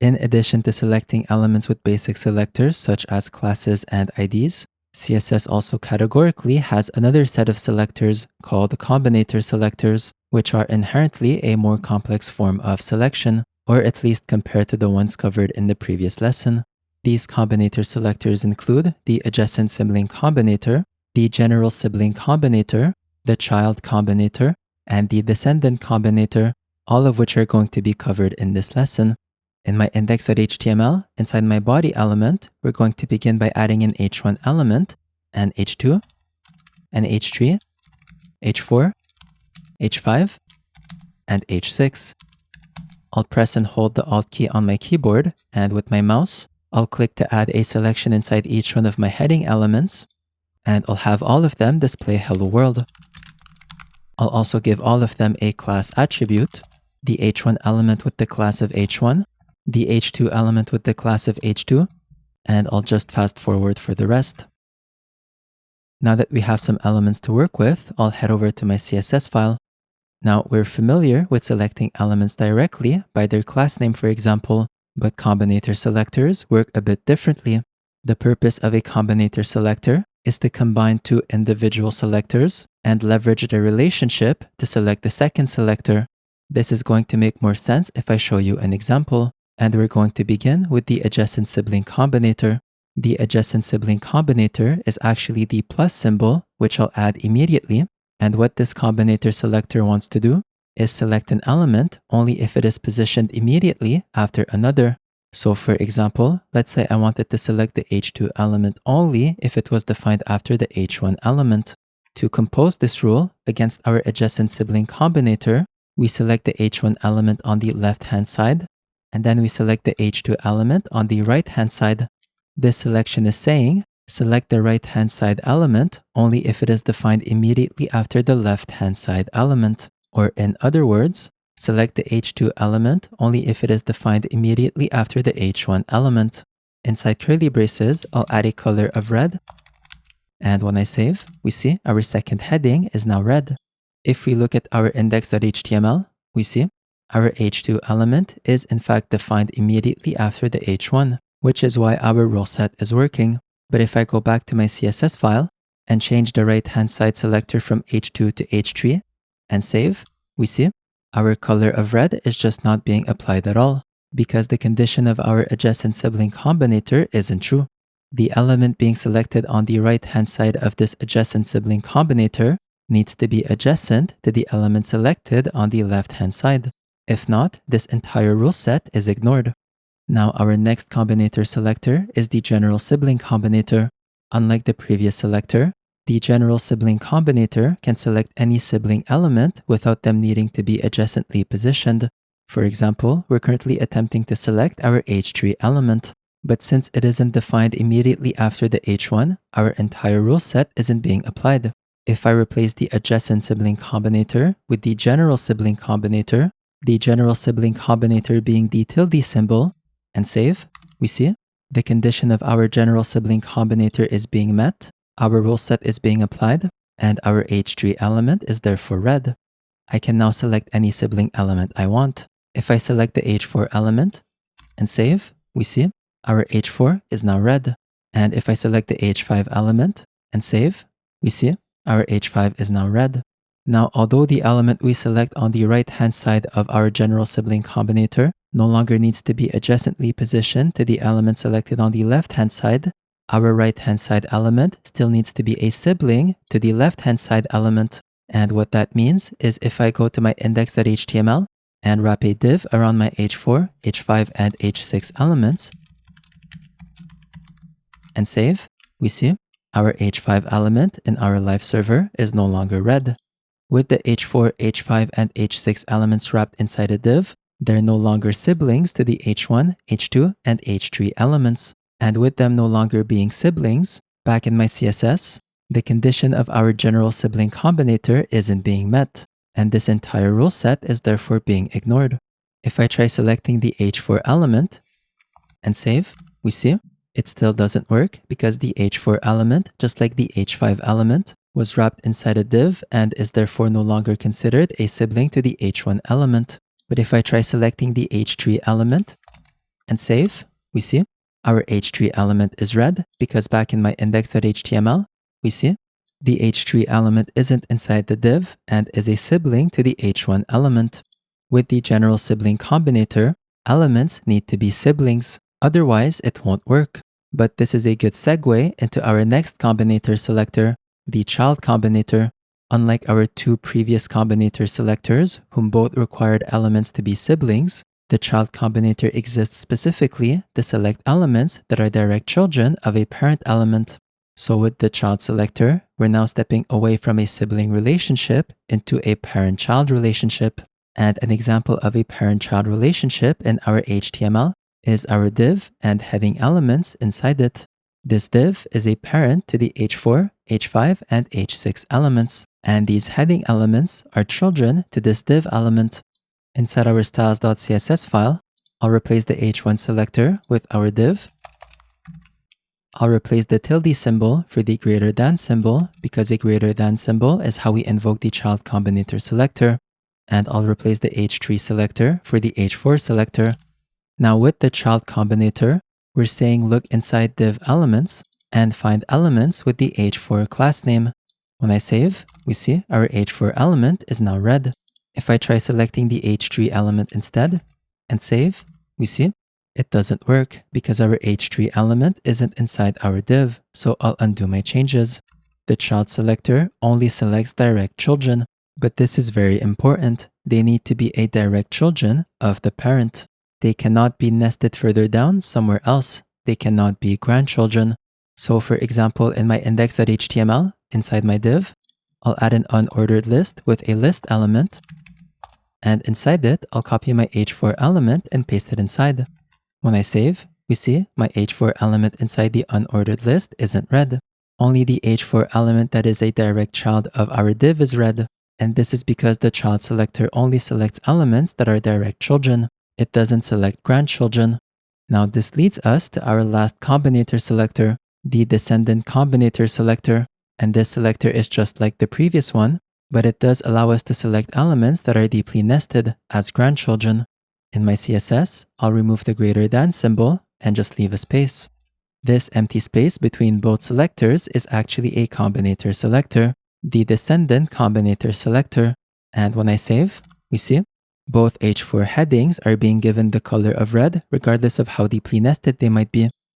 In addition to selecting elements with basic selectors such as classes and IDs, CSS also categorically has another set of selectors called combinator selectors, which are inherently a more complex form of selection, or at least compared to the ones covered in the previous lesson. These combinator selectors include the adjacent sibling combinator, the general sibling combinator, the child combinator, and the descendant combinator, all of which are going to be covered in this lesson. In my index.html, inside my body element, we're going to begin by adding an h1 element, an h2, an h3, h4, h5, and h6. I'll press and hold the Alt key on my keyboard, and with my mouse, I'll click to add a selection inside each one of my heading elements, and I'll have all of them display Hello World. I'll also give all of them a class attribute, the h1 element with the class of h1, the h2 element with the class of h2, and I'll just fast forward for the rest. Now that we have some elements to work with, I'll head over to my CSS file. Now, we're familiar with selecting elements directly by their class name, for example, but combinator selectors work a bit differently. The purpose of a combinator selector is to combine two individual selectors and leverage their relationship to select the second selector. This is going to make more sense if I show you an example. And we're going to begin with the adjacent sibling combinator. The adjacent sibling combinator is actually the plus symbol, which I'll add immediately. And what this combinator selector wants to do is select an element only if it is positioned immediately after another. So for example, let's say I wanted to select the h2 element only if it was defined after the h1 element. To compose this rule against our adjacent sibling combinator, we select the h1 element on the left-hand side, and then we select the h2 element on the right-hand side. This selection is saying, select the right-hand side element only if it is defined immediately after the left-hand side element. Or in other words, select the h2 element only if it is defined immediately after the h1 element. Inside curly braces, I'll add a color of red. And when I save, we see our second heading is now red. If we look at our index.html, we see our h2 element is in fact defined immediately after the h1, which is why our rule set is working. But if I go back to my CSS file and change the right-hand side selector from h2 to h3 and save, we see our color of red is just not being applied at all because the condition of our adjacent sibling combinator isn't true. The element being selected on the right-hand side of this adjacent sibling combinator needs to be adjacent to the element selected on the left-hand side. If not, this entire rule set is ignored. Now our next combinator selector is the general sibling combinator. Unlike the previous selector, the general sibling combinator can select any sibling element without them needing to be adjacently positioned. For example, we're currently attempting to select our h3 element, but since it isn't defined immediately after the h1, our entire rule set isn't being applied. If I replace the adjacent sibling combinator with the general sibling combinator, the general sibling combinator being the tilde symbol, and save, we see the condition of our general sibling combinator is being met, our rule set is being applied, and our h3 element is therefore red. I can now select any sibling element I want. If I select the h4 element and save, we see our h4 is now red. And if I select the h5 element and save, we see our h5 is now red. Now, although the element we select on the right-hand side of our general sibling combinator no longer needs to be adjacently positioned to the element selected on the left-hand side, our right-hand side element still needs to be a sibling to the left-hand side element. And what that means is if I go to my index.html and wrap a div around my h4, h5, and h6 elements and save, we see our h5 element in our live server is no longer red. With the h4, h5, and h6 elements wrapped inside a div, they're no longer siblings to the h1, h2, and h3 elements. And with them no longer being siblings, back in my CSS, the condition of our general sibling combinator isn't being met, and this entire rule set is therefore being ignored. If I try selecting the h4 element and save, we see it still doesn't work because the h4 element, just like the h5 element, was wrapped inside a div and is therefore no longer considered a sibling to the h1 element. But if I try selecting the h3 element and save, we see our h3 element is red because back in my index.html, we see the h3 element isn't inside the div and is a sibling to the h1 element. With the general sibling combinator, elements need to be siblings, otherwise it won't work. But this is a good segue into our next combinator selector, the child combinator. Unlike our two previous combinator selectors, whom both required elements to be siblings, the child combinator exists specifically to select elements that are direct children of a parent element. So with the child selector, we're now stepping away from a sibling relationship into a parent-child relationship. And an example of a parent-child relationship in our HTML is our div and heading elements inside it. This div is a parent to the h4, h5, and h6 elements, and these heading elements are children to this div element. Inside our styles.css file, I'll replace the h1 selector with our div. I'll replace the tilde symbol for the greater than symbol because a greater than symbol is how we invoke the child combinator selector. And I'll replace the h3 selector for the h4 selector. Now with the child combinator, we're saying look inside div elements and find elements with the h4 class name. When I save, we see our h4 element is now red. If I try selecting the h3 element instead and save, we see it doesn't work because our h3 element isn't inside our div, so I'll undo my changes. The child selector only selects direct children, but this is very important. They need to be a direct children of the parent. They cannot be nested further down somewhere else. They cannot be grandchildren. So for example, in my index.html, inside my div, I'll add an unordered list with a list element. And inside it, I'll copy my h4 element and paste it inside. When I save, we see my h4 element inside the unordered list isn't red. Only the h4 element that is a direct child of our div is red. And this is because the child selector only selects elements that are direct children. It doesn't select grandchildren. Now this leads us to our last combinator selector, the Descendant Combinator selector. And this selector is just like the previous one, but it does allow us to select elements that are deeply nested as grandchildren. In my CSS, I'll remove the greater than symbol and just leave a space. This empty space between both selectors is actually a combinator selector, the Descendant Combinator selector. And when I save, we see both h4 headings are being given the color of red regardless of how deeply nested they might be.